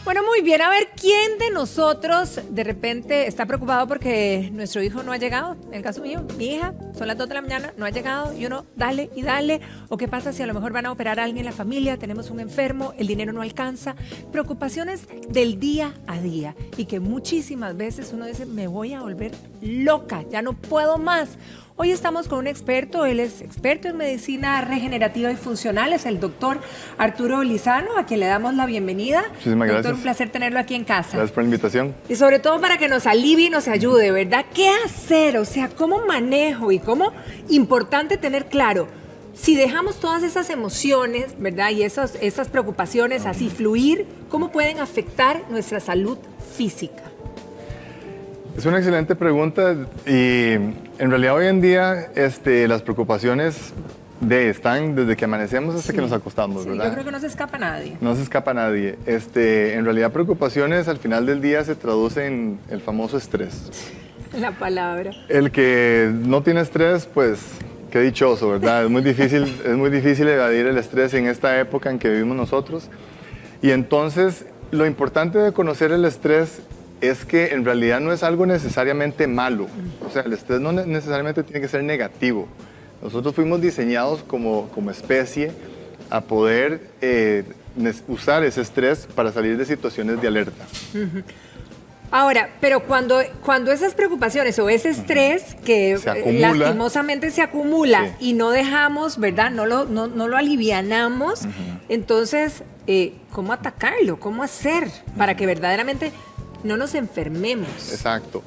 Bueno, muy bien. A ver, ¿quién de nosotros de repente está preocupado porque nuestro hijo no ha llegado? En el caso mío, mi hija, son las 2 de la mañana, no ha llegado y uno dale y dale. ¿O qué pasa si a lo mejor van a operar a alguien en la familia, tenemos un enfermo, el dinero no alcanza? Preocupaciones del día a día y que muchísimas veces uno dice, me voy a volver loca, ya no puedo más. Hoy estamos con un experto, él es experto en medicina regenerativa y funcional, es el doctor Arturo Lizano, a quien le damos la bienvenida. Muchísimas gracias. Doctor, un placer tenerlo aquí en casa. Gracias por la invitación. Y sobre todo para que nos alivie y nos ayude, ¿verdad? ¿Qué hacer? O sea, ¿cómo manejo? Y cómo importante tener claro, si dejamos todas esas emociones, ¿verdad? Y esas preocupaciones así fluir, ¿cómo pueden afectar nuestra salud física? Es una excelente pregunta y en realidad hoy en día las preocupaciones están desde que amanecemos hasta que nos acostamos, ¿verdad? Yo creo que no se escapa nadie. No se escapa nadie. En realidad preocupaciones al final del día se traducen en el famoso estrés. La palabra. El que no tiene estrés, pues qué dichoso, ¿verdad? Es muy difícil evadir el estrés en esta época en que vivimos nosotros. Y entonces lo importante de conocer el estrés es que en realidad no es algo necesariamente malo. O sea, el estrés no necesariamente tiene que ser negativo. Nosotros fuimos diseñados como especie a poder usar ese estrés para salir de situaciones de alerta. Ahora, pero cuando esas preocupaciones o ese estrés que lastimosamente se acumula y no dejamos, ¿verdad? No lo alivianamos, entonces, ¿cómo atacarlo? ¿Cómo hacer para que verdaderamente no nos enfermemos? Exacto.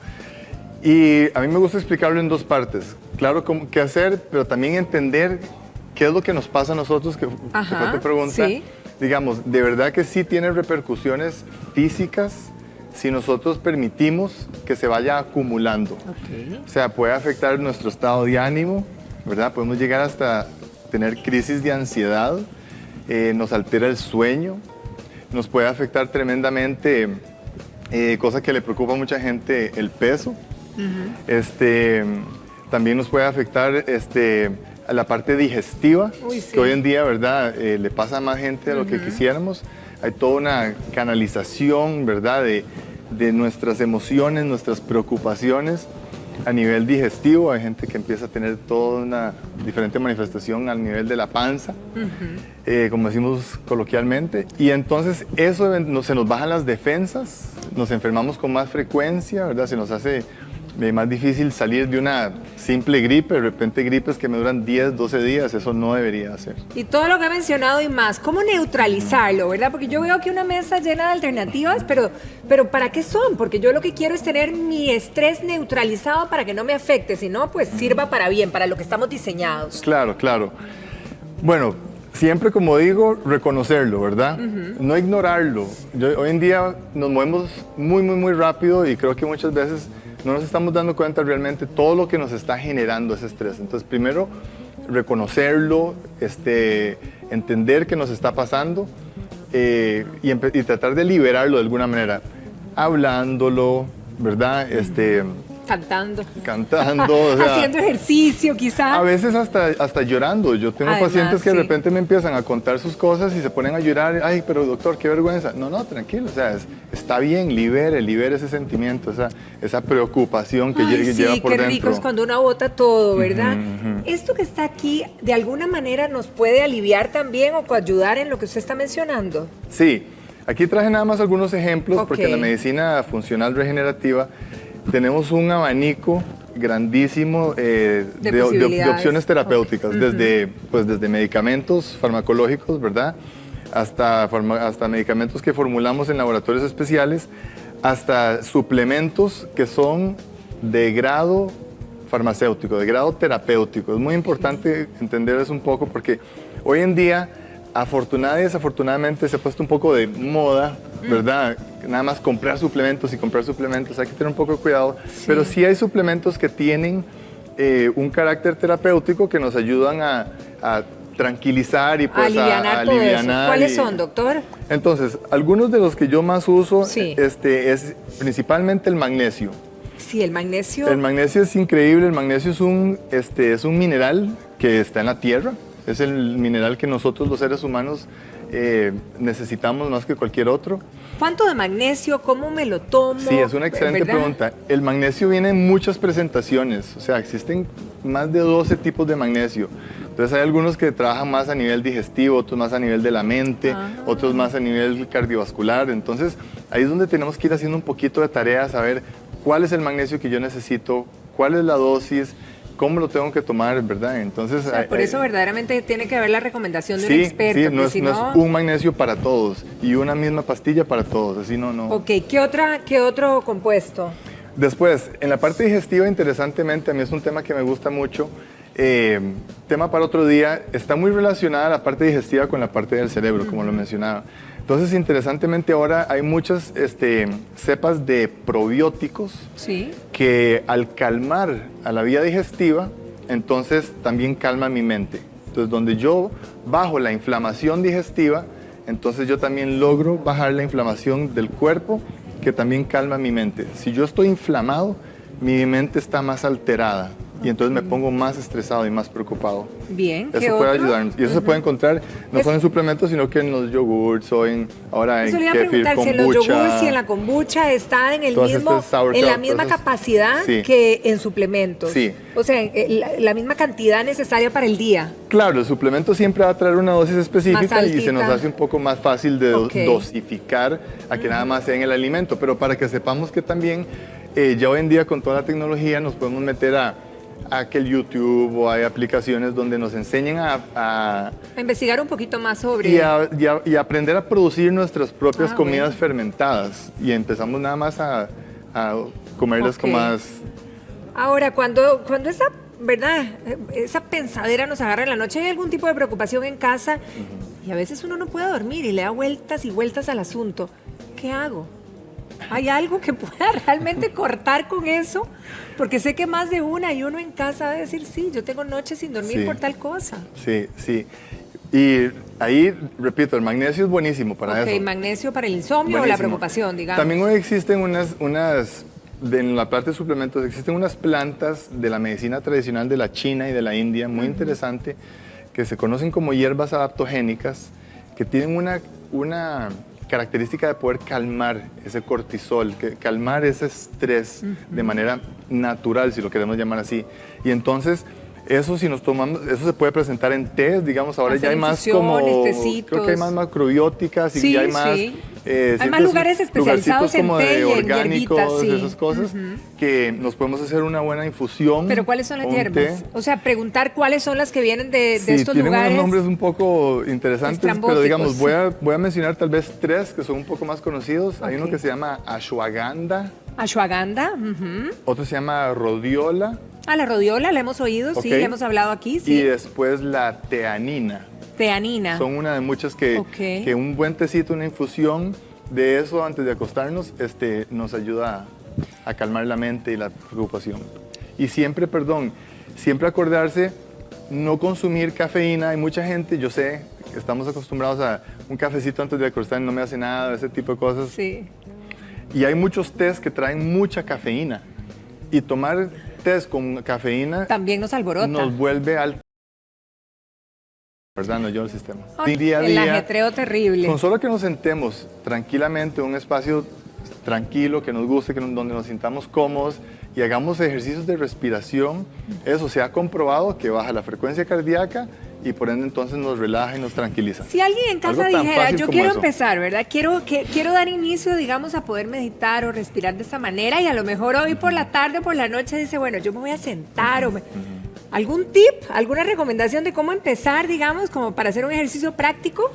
Y a mí me gusta explicarlo en dos partes. Claro, qué hacer, pero también entender qué es lo que nos pasa a nosotros, que fue tu pregunta. Sí. Digamos, de verdad que sí tiene repercusiones físicas si nosotros permitimos que se vaya acumulando. Okay. O sea, puede afectar nuestro estado de ánimo, ¿verdad? Podemos llegar hasta tener crisis de ansiedad, nos altera el sueño, nos puede afectar tremendamente, cosa que le preocupa a mucha gente, el peso. También nos puede afectar a la parte digestiva, que hoy en día, ¿verdad? Le pasa a más gente de lo que quisiéramos. Hay toda una canalización, ¿verdad? De nuestras emociones, nuestras preocupaciones a nivel digestivo. Hay gente que empieza a tener toda una diferente manifestación al nivel de la panza, como decimos coloquialmente. Y entonces eso se nos bajan las defensas, nos enfermamos con más frecuencia, ¿verdad? Se nos hace más difícil salir de una simple gripe, de repente gripes que me duran 10, 12 días, eso no debería hacer. Y todo lo que ha mencionado y más, ¿cómo neutralizarlo, verdad? Porque yo veo aquí una mesa llena de alternativas, pero ¿para qué son? Porque yo lo que quiero es tener mi estrés neutralizado para que no me afecte, si no, pues sirva para bien, para lo que estamos diseñados. Claro, claro. Bueno, siempre, como digo, reconocerlo, ¿verdad? No ignorarlo. Hoy en día nos movemos muy, muy, muy rápido y creo que muchas veces no nos estamos dando cuenta realmente todo lo que nos está generando ese estrés. Entonces, primero, reconocerlo, entender qué nos está pasando y tratar de liberarlo de alguna manera, hablándolo, ¿verdad? Cantando, o sea, haciendo ejercicio quizás. A veces hasta llorando. Yo tengo pacientes que de repente me empiezan a contar sus cosas y se ponen a llorar. Ay, pero doctor, qué vergüenza. No, tranquilo, o sea, está bien, libere ese sentimiento, esa preocupación que lleva por dentro. Qué rico es cuando uno bota todo, ¿verdad? Esto que está aquí, ¿de alguna manera nos puede aliviar también o ayudar en lo que usted está mencionando? Sí, aquí traje nada más algunos ejemplos porque en la medicina funcional regenerativa tenemos un abanico grandísimo de opciones terapéuticas, desde medicamentos farmacológicos, ¿verdad? Hasta medicamentos que formulamos en laboratorios especiales, hasta suplementos que son de grado farmacéutico, de grado terapéutico. Es muy importante entender eso un poco porque hoy en día, afortunadamente y desafortunadamente, se ha puesto un poco de moda, ¿verdad? Nada más comprar suplementos, hay que tener un poco de cuidado, pero sí hay suplementos que tienen un carácter terapéutico que nos ayudan a tranquilizar y pues a alivianar. ¿Cuáles son, doctor? Entonces, algunos de los que yo más uso es principalmente el magnesio. Sí, el magnesio. El magnesio es increíble, el magnesio es un mineral que está en la tierra, es el mineral que nosotros los seres humanos necesitamos más que cualquier otro. ¿Cuánto de magnesio? ¿Cómo me lo tomo? Sí, es una excelente pregunta. El magnesio viene en muchas presentaciones, o sea, existen más de 12 tipos de magnesio. Entonces hay algunos que trabajan más a nivel digestivo, otros más a nivel de la mente, otros más a nivel cardiovascular. Entonces ahí es donde tenemos que ir haciendo un poquito de tarea, saber cuál es el magnesio que yo necesito, cuál es la dosis, cómo lo tengo que tomar, ¿verdad? Entonces, o sea, por eso verdaderamente tiene que haber la recomendación de un experto. Sí, no es un magnesio para todos y una misma pastilla para todos, así no. Ok, ¿qué otro compuesto? Después, en la parte digestiva, interesantemente, a mí es un tema que me gusta mucho, tema para otro día, está muy relacionada la parte digestiva con la parte del cerebro, como lo mencionaba. Entonces, interesantemente, ahora hay muchas cepas de probióticos que al calmar a la vía digestiva, entonces también calma mi mente. Entonces, donde yo bajo la inflamación digestiva, entonces yo también logro bajar la inflamación del cuerpo, que también calma mi mente. Si yo estoy inflamado, mi mente está más alterada. Y entonces me pongo más estresado y más preocupado. Bien, ¿qué eso puede ayudarnos. Y eso se puede encontrar no solo en suplementos, sino que en los yogurts o ahora en kefir, kombucha. Si en los yogurts y en la kombucha está en la misma capacidad que en suplementos. Sí. O sea, la misma cantidad necesaria para el día. Claro, el suplemento siempre va a traer una dosis específica y se nos hace un poco más fácil de dosificar a que nada más sea en el alimento. Pero para que sepamos que también ya hoy en día con toda la tecnología nos podemos meter a que el YouTube o hay aplicaciones donde nos enseñen a investigar un poquito más sobre... Y aprender a producir nuestras propias comidas fermentadas. Y empezamos nada más a comerlas con más... Ahora, cuando esa, ¿verdad? Esa pensadera nos agarra en la noche, hay algún tipo de preocupación en casa y a veces uno no puede dormir y le da vueltas y vueltas al asunto. ¿Qué hago? ¿Hay algo que pueda realmente cortar con eso? Porque sé que más de una y uno en casa va a decir, sí, yo tengo noches sin dormir por tal cosa. Sí. Y ahí, repito, el magnesio es buenísimo para eso. Ok, magnesio para el insomnio o la preocupación, digamos. También hoy existen en la parte de suplementos, existen unas plantas de la medicina tradicional de la China y de la India, muy interesante, que se conocen como hierbas adaptogénicas, que tienen una característica de poder calmar ese cortisol, calmar ese estrés de manera natural, si lo queremos llamar así. Y entonces, eso si nos tomamos, eso se puede presentar en tés, digamos, ahora ya hay más como, creo que hay más macrobióticas y ya hay más... hay más lugares especializados en té y en orgánicos, esas cosas, que nos podemos hacer una buena infusión. ¿Pero cuáles son las hierbas? O sea, preguntar cuáles son las que vienen de estos lugares. Tienen unos nombres un poco interesantes, pero digamos, voy a mencionar tal vez tres que son un poco más conocidos. Hay uno que se llama ashwagandha. Ashwagandha. Otro se llama rhodiola. La rhodiola la hemos oído, sí, la hemos hablado aquí. Sí. Y después la teanina. Teanina. Son una de muchas que un buen tecito, una infusión de eso antes de acostarnos nos ayuda a calmar la mente y la preocupación. Y siempre acordarse, no consumir cafeína. Hay mucha gente, yo sé, estamos acostumbrados a un cafecito antes de acostarnos, no me hace nada, ese tipo de cosas. Sí. Y hay muchos tés que traen mucha cafeína. Y tomar tés con cafeína también nos alborota. Nos vuelve al... ¿Verdad? No, yo el sistema. Día a día, el ajetreo terrible. Con solo que nos sentemos tranquilamente en un espacio tranquilo, que nos guste, donde nos sintamos cómodos y hagamos ejercicios de respiración, eso se ha comprobado que baja la frecuencia cardíaca y por ende entonces nos relaja y nos tranquiliza. Si alguien en casa dijera, yo quiero empezar, ¿verdad? Quiero dar inicio, digamos, a poder meditar o respirar de esta manera y a lo mejor hoy por la tarde o por la noche dice, bueno, yo me voy a sentar ¿algún tip, alguna recomendación de cómo empezar, digamos, como para hacer un ejercicio práctico?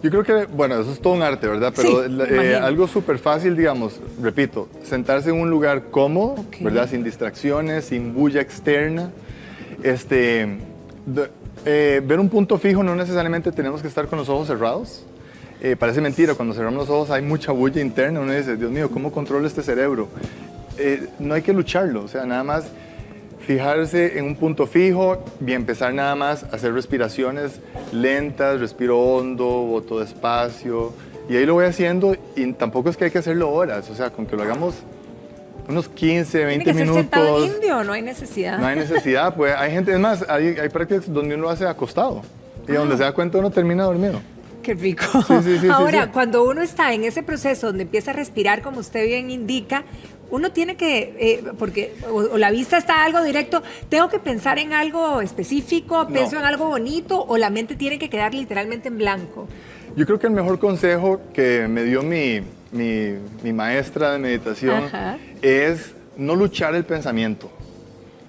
Yo creo que, bueno, eso es todo un arte, ¿verdad? Pero algo súper fácil, digamos, repito, sentarse en un lugar cómodo, ¿verdad? Sin distracciones, sin bulla externa. Ver un punto fijo, no necesariamente tenemos que estar con los ojos cerrados. Parece mentira, cuando cerramos los ojos hay mucha bulla interna, uno dice, Dios mío, ¿cómo controlo este cerebro? No hay que lucharlo, o sea, nada más fijarse en un punto fijo y empezar nada más a hacer respiraciones lentas, respiro hondo, boto despacio, y ahí lo voy haciendo y tampoco es que hay que hacerlo horas, o sea, con que lo hagamos unos 15, 20 minutos. ¿Tiene que ser sentado indio? No hay necesidad. No hay necesidad, pues hay gente, es más, hay prácticas donde uno lo hace acostado y donde se da cuenta uno termina dormido. Qué rico. Sí, Ahora, sí. cuando uno está en ese proceso donde empieza a respirar, como usted bien indica, uno tiene que, porque o la vista está algo directo, tengo que pensar en algo específico, pienso en algo bonito, o la mente tiene que quedar literalmente en blanco. Yo creo que el mejor consejo que me dio mi maestra de meditación es no luchar el pensamiento.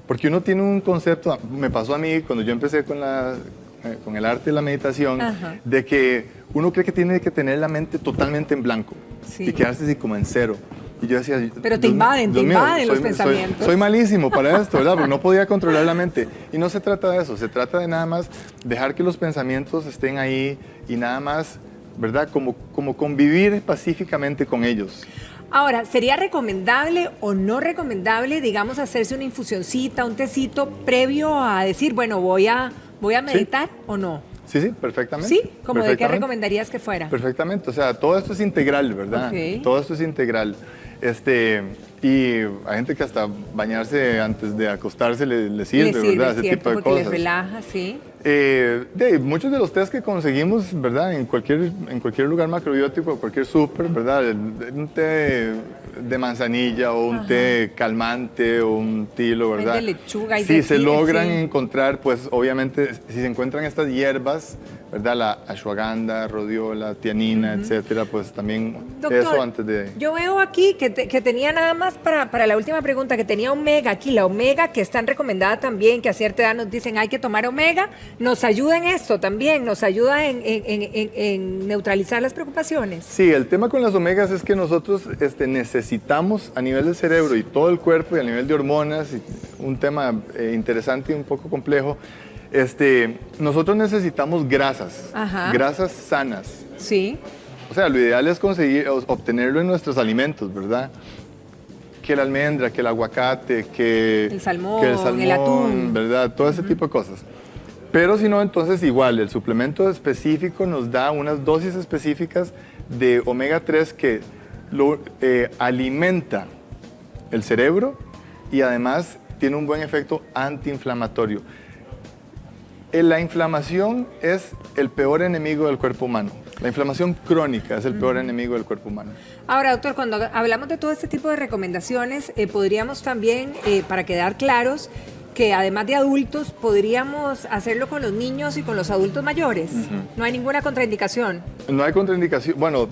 Porque uno tiene un concepto, me pasó a mí cuando yo empecé con el arte de la meditación, de que uno cree que tiene que tener la mente totalmente en blanco y quedarse así como en cero. Y yo decía, pero te invaden los pensamientos. Soy malísimo para esto, ¿verdad? Porque no podía controlar la mente. Y no se trata de eso, se trata de nada más dejar que los pensamientos estén ahí y nada más, ¿verdad? Como convivir pacíficamente con ellos. Ahora, ¿sería recomendable o no recomendable, digamos, hacerse una infusioncita, un tecito previo a decir, bueno, voy a meditar o no? Sí, perfectamente. ¿Sí? ¿Como de qué recomendarías que fuera? Perfectamente, o sea, todo esto es integral, ¿verdad? Okay. Todo esto es integral. Y hay gente que hasta bañarse antes de acostarse le sirve, ¿verdad? Ese tipo de porque cosas. les relaja, sí. Muchos de los test que conseguimos, ¿verdad? En cualquier lugar macrobiótico, cualquier súper, ¿verdad? Un té de manzanilla o un té calmante o un tilo, ¿verdad? Hay de lechuga y si se logran encontrar, pues obviamente, si se encuentran estas hierbas, ¿verdad? La ashwagandha, rodiola, tianina, etcétera, pues también. Doctor, eso antes de... Yo veo aquí que tenía nada más para la última pregunta, que tenía omega aquí, la omega que es tan recomendada también, que a cierta edad nos dicen hay que tomar omega, nos ayuda en esto también, nos ayuda en neutralizar las preocupaciones. Sí, el tema con las omegas es que nosotros necesitamos a nivel del cerebro y todo el cuerpo y a nivel de hormonas, un tema interesante y un poco complejo, nosotros necesitamos grasas sanas. Sí. O sea, lo ideal es obtenerlo en nuestros alimentos, ¿verdad? Que la almendra, que el aguacate, que el salmón, el atún, ¿verdad? Todo ese tipo de cosas. Pero si no, entonces igual, el suplemento específico nos da unas dosis específicas de omega 3 que alimenta el cerebro y además tiene un buen efecto antiinflamatorio. La inflamación es el peor enemigo del cuerpo humano. La inflamación crónica es el peor enemigo del cuerpo humano. Ahora, doctor, cuando hablamos de todo este tipo de recomendaciones, podríamos también, para quedar claros, que además de adultos, podríamos hacerlo con los niños y con los adultos mayores. No hay ninguna contraindicación. No hay contraindicación. Bueno,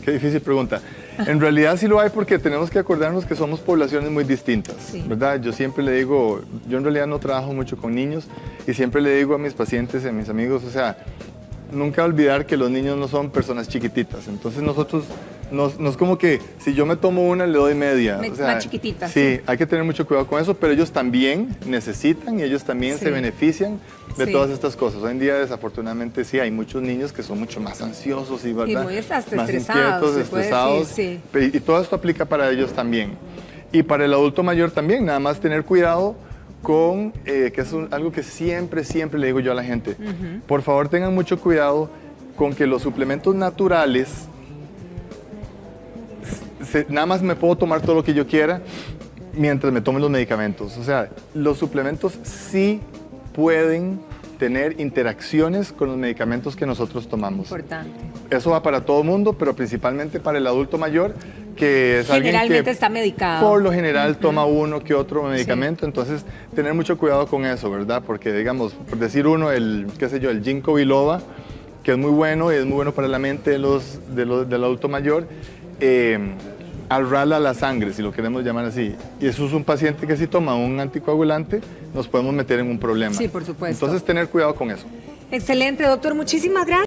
qué difícil pregunta. En realidad sí lo hay porque tenemos que acordarnos que somos poblaciones muy distintas, ¿verdad? Yo siempre le digo, yo en realidad no trabajo mucho con niños y siempre le digo a mis pacientes y a mis amigos, o sea, nunca olvidar que los niños no son personas chiquititas. Entonces nosotros, no es como que si yo me tomo una, le doy media. O sea, más chiquititas. Sí, hay que tener mucho cuidado con eso, pero ellos también necesitan y ellos también se benefician de todas estas cosas. Hoy en día, desafortunadamente, sí, hay muchos niños que son mucho más ansiosos y, ¿verdad? Y muy más estresados, inquietos, estresados. Y todo esto aplica para ellos también. Y para el adulto mayor también, nada más tener cuidado con, que es algo que siempre le digo yo a la gente. Por favor, tengan mucho cuidado con que los suplementos naturales, nada más me puedo tomar todo lo que yo quiera mientras me tomen los medicamentos. O sea, los suplementos sí pueden tener interacciones con los medicamentos que nosotros tomamos. Importante. Eso va para todo el mundo, pero principalmente para el adulto mayor, que es generalmente alguien que está medicado. Por lo general toma uno que otro medicamento, entonces tener mucho cuidado con eso, ¿verdad? Porque digamos, por decir uno, el ginkgo biloba, que es muy bueno y es muy bueno para la mente del adulto mayor, arrala la sangre, si lo queremos llamar así. Y eso es un paciente que si toma un anticoagulante, nos podemos meter en un problema. Sí, por supuesto. Entonces tener cuidado con eso. Excelente, doctor. Muchísimas gracias.